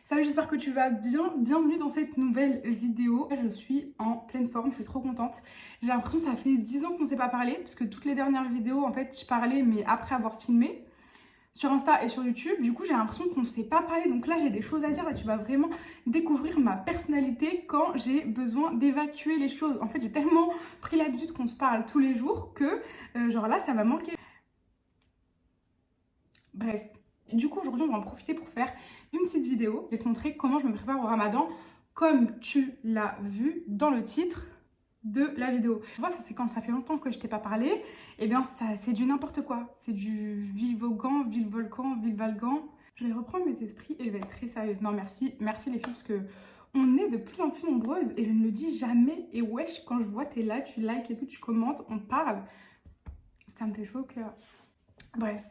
Salut, j'espère que tu vas bien. Bienvenue dans cette nouvelle vidéo. Je suis en pleine forme, je suis trop contente. J'ai l'impression que ça fait 10 ans qu'on ne s'est pas parlé, parce que toutes les dernières vidéos, en fait, je parlais, mais après avoir filmé sur Insta et sur YouTube. Du coup, j'ai l'impression qu'on ne s'est pas parlé. Donc là, j'ai des choses à dire et tu vas vraiment découvrir ma personnalité quand j'ai besoin d'évacuer les choses. En fait, j'ai tellement pris l'habitude qu'on se parle tous les jours que, genre là, ça va manquer. Bref. Du coup, aujourd'hui, on va en profiter pour faire une petite vidéo. Je vais te montrer comment je me prépare au Ramadan, comme tu l'as vu dans le titre de la vidéo. Tu vois, ça c'est quand ça fait longtemps que je t'ai pas parlé, et bien ça c'est du n'importe quoi. C'est du vivogan, vilvolcan, vilvalgan. Je vais reprendre mes esprits et je vais être très sérieuse. Non, merci les filles, parce que on est de plus en plus nombreuses et je ne le dis jamais. Et wesh, quand je vois t'es là, tu likes et tout, tu commentes, on parle. Ça me fait chaud au cœur. Bref.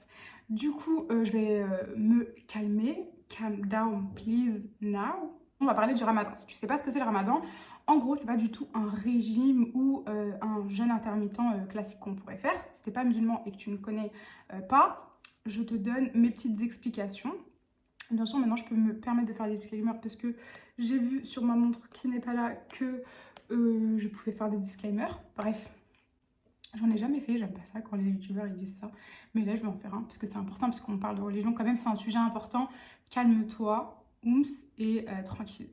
Du coup, je vais me calmer. Calm down, please, now. On va parler du ramadan. Si tu sais pas ce que c'est le ramadan, en gros, c'est pas du tout un régime ou un jeûne intermittent classique qu'on pourrait faire. Si t'es pas musulman et que tu ne connais pas, je te donne mes petites explications. Bien sûr, maintenant, je peux me permettre de faire des disclaimers parce que j'ai vu sur ma montre qui n'est pas là que je pouvais faire des disclaimers. Bref. J'en ai jamais fait, j'aime pas ça quand les youtubeurs ils disent ça. Mais là je vais en faire un parce que c'est important, parce qu'on parle de religion quand même, c'est un sujet important. Calme-toi, oums et tranquille.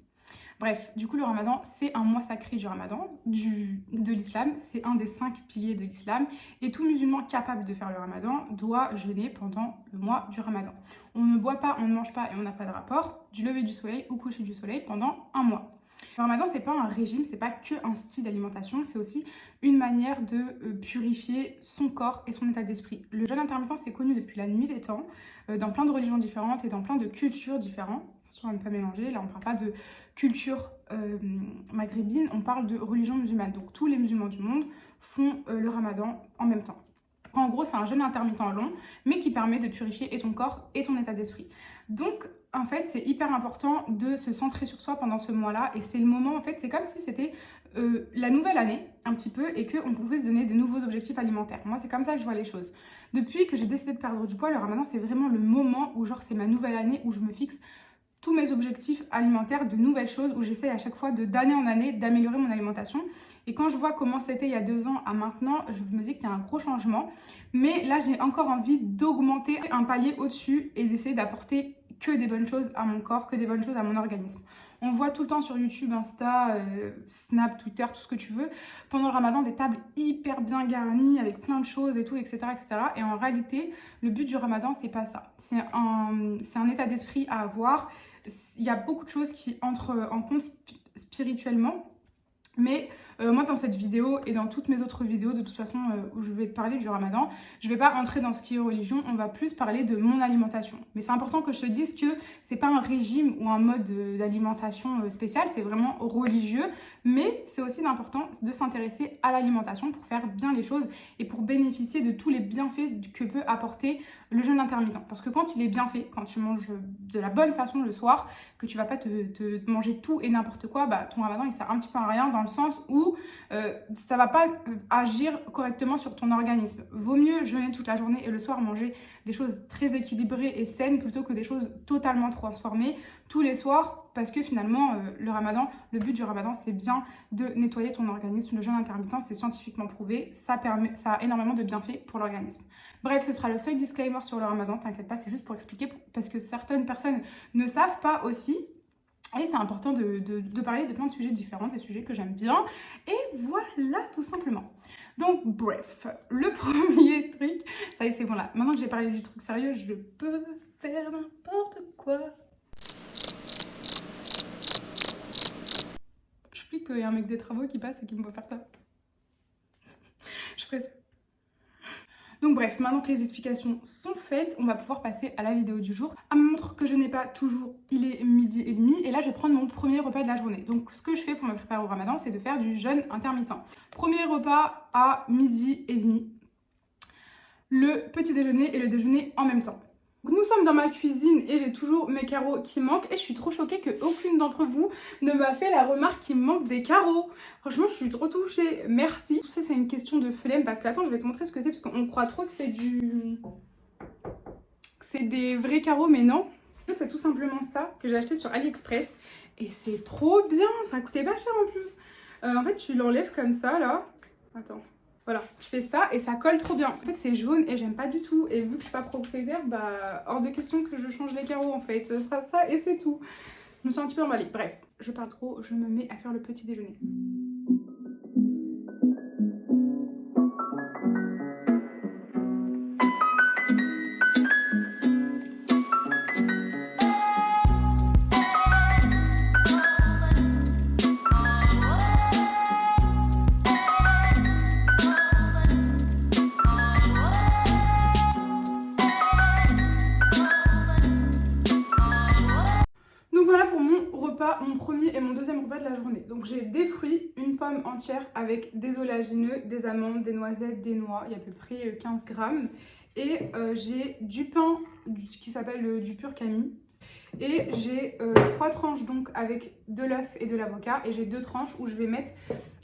Bref, du coup le ramadan c'est un mois sacré du ramadan, de l'islam. C'est un des 5 piliers de l'islam. Et tout musulman capable de faire le ramadan doit jeûner pendant le mois du ramadan. On ne boit pas, on ne mange pas et on n'a pas de rapport du lever du soleil au coucher du soleil pendant un mois. Le ramadan, c'est pas un régime, c'est pas que un style d'alimentation, c'est aussi une manière de purifier son corps et son état d'esprit. Le jeûne intermittent, c'est connu depuis la nuit des temps, dans plein de religions différentes et dans plein de cultures différentes. Attention à ne pas mélanger, là on parle pas de culture maghrébine, on parle de religion musulmane. Donc tous les musulmans du monde font le ramadan en même temps. En gros, c'est un jeûne intermittent long, mais qui permet de purifier et ton corps et ton état d'esprit. Donc, en fait, c'est hyper important de se centrer sur soi pendant ce mois-là. Et c'est le moment, en fait, c'est comme si c'était la nouvelle année, un petit peu, et qu'on pouvait se donner de nouveaux objectifs alimentaires. Moi, c'est comme ça que je vois les choses. Depuis que j'ai décidé de perdre du poids, le ramadan, c'est vraiment le moment où, genre, c'est ma nouvelle année, où je me fixe tous mes objectifs alimentaires, de nouvelles choses, où j'essaye à chaque fois d'année en année d'améliorer mon alimentation. Et quand je vois comment c'était il y a 2 ans à maintenant, je me dis qu'il y a un gros changement. Mais là, j'ai encore envie d'augmenter un palier au-dessus et d'essayer d'apporter que des bonnes choses à mon corps, que des bonnes choses à mon organisme. On voit tout le temps sur YouTube, Insta, Snap, Twitter, tout ce que tu veux, pendant le ramadan, des tables hyper bien garnies avec plein de choses et tout, etc., etc. Et en réalité, le but du ramadan, c'est pas ça. C'est un état d'esprit à avoir. Il y a beaucoup de choses qui entrent en compte spirituellement. Mais moi dans cette vidéo et dans toutes mes autres vidéos de toute façon où je vais te parler du ramadan, je vais pas entrer dans ce qui est religion, on va plus parler de mon alimentation. Mais c'est important que je te dise que c'est pas un régime ou un mode d'alimentation spécial, c'est vraiment religieux. Mais c'est aussi important de s'intéresser à l'alimentation pour faire bien les choses et pour bénéficier de tous les bienfaits que peut apporter le jeûne intermittent. Parce que quand il est bien fait, quand tu manges de la bonne façon le soir, que tu vas pas te manger tout et n'importe quoi, bah ton ramadan il sert un petit peu à rien, dans le sens où ça va pas agir correctement sur ton organisme. Vaut mieux jeûner toute la journée et le soir manger des choses très équilibrées et saines plutôt que des choses totalement transformées tous les soirs, parce que finalement le but du ramadan c'est bien de nettoyer ton organisme. Le jeûne intermittent c'est scientifiquement prouvé, ça a énormément de bienfaits pour l'organisme. Bref, ce sera le seul disclaimer sur le ramadan, t'inquiète pas, c'est juste pour expliquer, parce que certaines personnes ne savent pas aussi. Et c'est important de parler de plein de sujets différents, des sujets que j'aime bien. Et voilà, tout simplement. Donc, bref, le premier truc, ça y est, c'est bon là. Maintenant que j'ai parlé du truc sérieux, je peux faire n'importe quoi. Je flippe qu'il y a un mec des travaux qui passe et qui me voit faire ça. Je ferai ça. Donc bref, maintenant que les explications sont faites, on va pouvoir passer à la vidéo du jour. À ma montre que je n'ai pas toujours, il est 12h30 et là je vais prendre mon premier repas de la journée. Donc ce que je fais pour me préparer au ramadan, c'est de faire du jeûne intermittent. Premier repas à 12h30, le petit déjeuner et le déjeuner en même temps. Nous sommes dans ma cuisine et j'ai toujours mes carreaux qui manquent et je suis trop choquée qu'aucune d'entre vous ne m'a fait la remarque qu'il me manque des carreaux. Franchement, je suis trop touchée. Merci. Tout ça, c'est une question de flemme parce que, attends, je vais te montrer ce que c'est parce qu'on croit trop que c'est des vrais carreaux, mais non. En fait, c'est tout simplement ça que j'ai acheté sur AliExpress. Et c'est trop bien, ça a coûté pas cher en plus. En fait, tu l'enlèves comme ça, là. Attends. Voilà, je fais ça et ça colle trop bien. En fait, c'est jaune et j'aime pas du tout. Et vu que je suis pas propriétaire, bah, hors de question que je change les carreaux en fait. Ce sera ça et c'est tout. Je me suis un petit peu emballée. Bref, je parle trop, je me mets à faire le petit déjeuner. Donc voilà pour mon repas, mon premier et mon deuxième repas de la journée. Donc j'ai des fruits, une pomme entière avec des oléagineux, des amandes, des noisettes, des noix, il y a à peu près 15 grammes. Et j'ai du pain qui s'appelle du pur Camille. Et j'ai 3 tranches donc avec de l'œuf et de l'avocat. Et j'ai 2 tranches où je vais mettre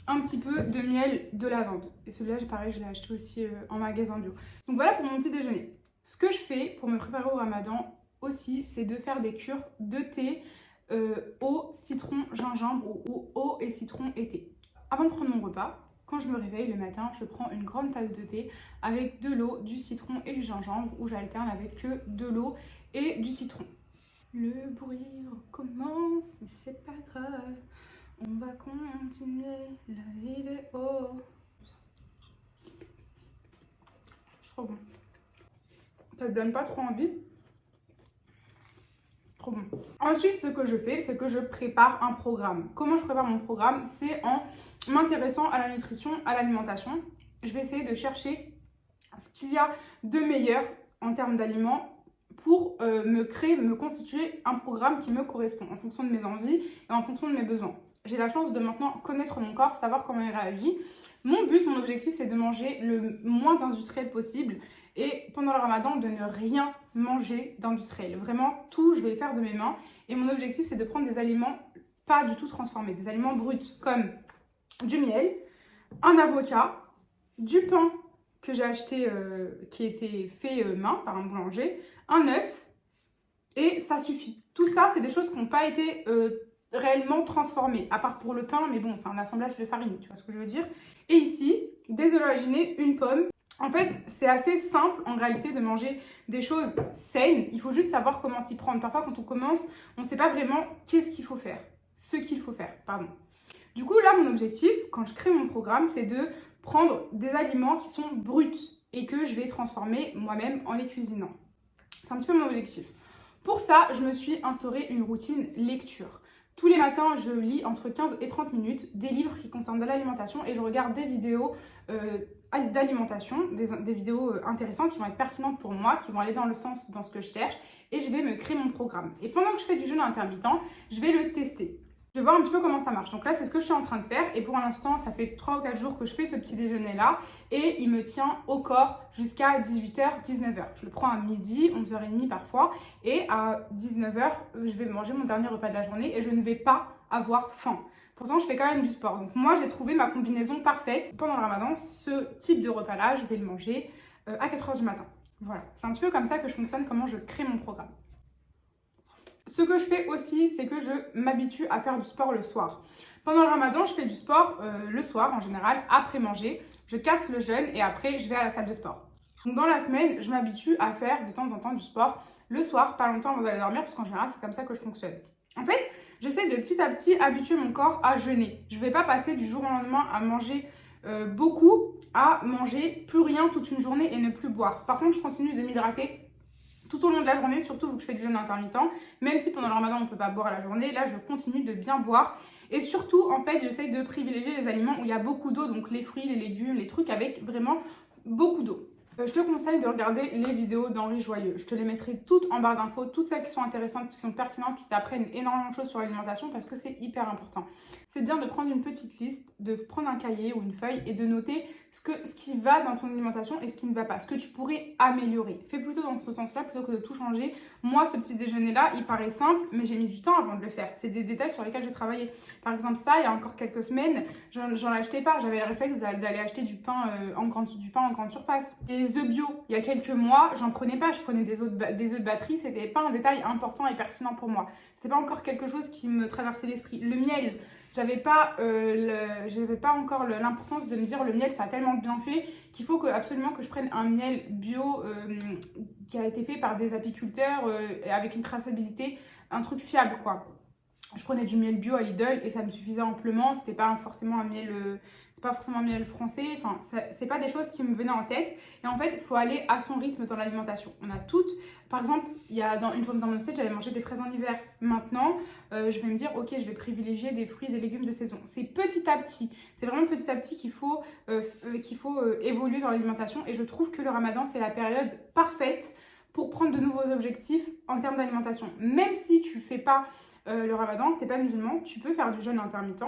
un petit peu de miel de lavande. Et celui-là, pareil, je l'ai acheté aussi en magasin bio. Donc voilà pour mon petit déjeuner. Ce que je fais pour me préparer au ramadan aussi, c'est de faire des cures de thé eau, citron, gingembre ou eau et citron et thé. Avant de prendre mon repas, quand je me réveille le matin, je prends une grande tasse de thé avec de l'eau, du citron et du gingembre ou j'alterne avec que de l'eau et du citron. Le bruit recommence, mais c'est pas grave, on va continuer la vidéo. Trop bon. Ça te donne pas trop envie? Trop bon. Ensuite, ce que je fais, c'est que je prépare un programme. Comment je prépare mon programme? C'est en m'intéressant à la nutrition, à l'alimentation. Je vais essayer de chercher ce qu'il y a de meilleur en termes d'aliments pour me constituer un programme qui me correspond en fonction de mes envies et en fonction de mes besoins. J'ai la chance de maintenant connaître mon corps, savoir comment il réagit. Mon but, mon objectif, c'est de manger le moins d'industriel possible et pendant le ramadan, de ne rien manger d'industriel. Vraiment, tout, je vais le faire de mes mains. Et mon objectif, c'est de prendre des aliments pas du tout transformés, des aliments bruts comme du miel, un avocat, du pain que j'ai acheté qui était fait main par un boulanger, un œuf et ça suffit. Tout ça, c'est des choses qui n'ont pas été réellement transformées, à part pour le pain, mais bon, c'est un assemblage de farine, tu vois ce que je veux dire. Et ici, des oléagineux, une pomme. En fait, c'est assez simple en réalité de manger des choses saines. Il faut juste savoir comment s'y prendre. Parfois, quand on commence, on ne sait pas vraiment qu'est-ce qu'il faut faire. Ce qu'il faut faire, pardon. Du coup, là, mon objectif, quand je crée mon programme, c'est de prendre des aliments qui sont bruts et que je vais transformer moi-même en les cuisinant. C'est un petit peu mon objectif. Pour ça, je me suis instauré une routine lecture. Tous les matins, je lis entre 15 et 30 minutes des livres qui concernent de l'alimentation et je regarde des vidéos d'alimentation, des vidéos intéressantes qui vont être pertinentes pour moi, qui vont aller dans le sens dans ce que je cherche et je vais me créer mon programme. Et pendant que je fais du jeûne intermittent, je vais le tester. Je vais voir un petit peu comment ça marche. Donc là, c'est ce que je suis en train de faire. Et pour l'instant, ça fait 3 ou 4 jours que je fais ce petit déjeuner-là. Et il me tient au corps jusqu'à 18h, 19h. Je le prends à midi, 11h30 parfois. Et à 19h, je vais manger mon dernier repas de la journée. Et je ne vais pas avoir faim. Pourtant, je fais quand même du sport. Donc moi, j'ai trouvé ma combinaison parfaite. Pendant le ramadan, ce type de repas-là, je vais le manger à 4h du matin. Voilà. C'est un petit peu comme ça que je fonctionne, comment je crée mon programme. Ce que je fais aussi, c'est que je m'habitue à faire du sport le soir. Pendant le ramadan, je fais du sport le soir en général, après manger. Je casse le jeûne et après, je vais à la salle de sport. Donc dans la semaine, je m'habitue à faire de temps en temps du sport le soir, pas longtemps avant d'aller dormir, parce qu'en général, c'est comme ça que je fonctionne. En fait, j'essaie de petit à petit habituer mon corps à jeûner. Je ne vais pas passer du jour au lendemain à manger beaucoup, à manger plus rien toute une journée et ne plus boire. Par contre, je continue de m'hydrater tout au long de la journée, surtout vu que je fais du jeûne intermittent, même si pendant le ramadan on ne peut pas boire à la journée, là je continue de bien boire. Et surtout, en fait, j'essaye de privilégier les aliments où il y a beaucoup d'eau, donc les fruits, les légumes, les trucs avec vraiment beaucoup d'eau. Je te conseille de regarder les vidéos d'Henri Joyeux. Je te les mettrai toutes en barre d'infos, toutes celles qui sont intéressantes, qui sont pertinentes, qui t'apprennent énormément de choses sur l'alimentation parce que c'est hyper important. C'est bien de prendre une petite liste, de prendre un cahier ou une feuille et de noter ce qui va dans ton alimentation et ce qui ne va pas, ce que tu pourrais améliorer. Fais plutôt dans ce sens-là plutôt que de tout changer. Moi, ce petit déjeuner-là, il paraît simple, mais j'ai mis du temps avant de le faire. C'est des détails sur lesquels j'ai travaillé. Par exemple, ça, il y a encore quelques semaines, j'en achetais pas. J'avais le réflexe d'aller acheter du pain en grande surface. Et des œufs bio il y a quelques mois, j'en prenais pas, je prenais des œufs de batterie, c'était pas un détail important et pertinent pour moi. C'était pas encore quelque chose qui me traversait l'esprit. Le miel, j'avais pas encore l'importance de me dire le miel ça a tellement bien fait qu'il faut absolument que je prenne un miel bio qui a été fait par des apiculteurs avec une traçabilité, un truc fiable quoi. Je prenais du miel bio à Lidl et ça me suffisait amplement, c'était pas forcément un miel français, enfin c'est pas des choses qui me venaient en tête. Et en fait il faut aller à son rythme dans l'alimentation. On a toutes, par exemple il y a une journée dans mon assiette j'avais mangé des fraises en hiver. Maintenant je vais me dire ok je vais privilégier des fruits et des légumes de saison. C'est petit à petit, c'est vraiment petit à petit qu'il faut évoluer dans l'alimentation. Et je trouve que le ramadan c'est la période parfaite pour prendre de nouveaux objectifs en termes d'alimentation. Même si tu fais pas le ramadan, que t'es pas musulman, tu peux faire du jeûne intermittent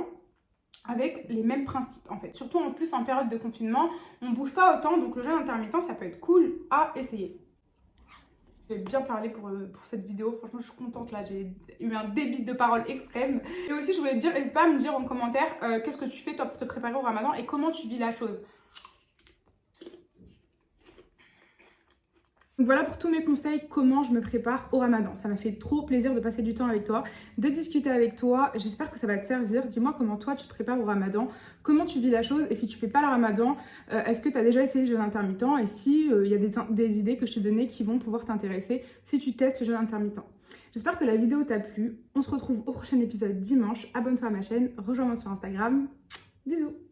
avec les mêmes principes en fait. Surtout en plus en période de confinement, on bouge pas autant, donc le jeûne intermittent ça peut être cool à essayer. J'ai bien parlé pour cette vidéo, franchement je suis contente là, j'ai eu un débit de parole extrême. Et aussi je voulais te dire, n'hésite pas à me dire en commentaire qu'est-ce que tu fais toi pour te préparer au ramadan et comment tu vis la chose. Donc voilà pour tous mes conseils, comment je me prépare au ramadan. Ça m'a fait trop plaisir de passer du temps avec toi, de discuter avec toi. J'espère que ça va te servir. Dis-moi comment toi tu te prépares au ramadan, comment tu vis la chose. Et si tu fais pas le ramadan, est-ce que tu as déjà essayé le jeûne intermittent? Et si il y a des idées que je t'ai données qui vont pouvoir t'intéresser si tu testes le jeûne intermittent. J'espère que la vidéo t'a plu. On se retrouve au prochain épisode dimanche. Abonne-toi à ma chaîne, rejoins-moi sur Instagram. Bisous!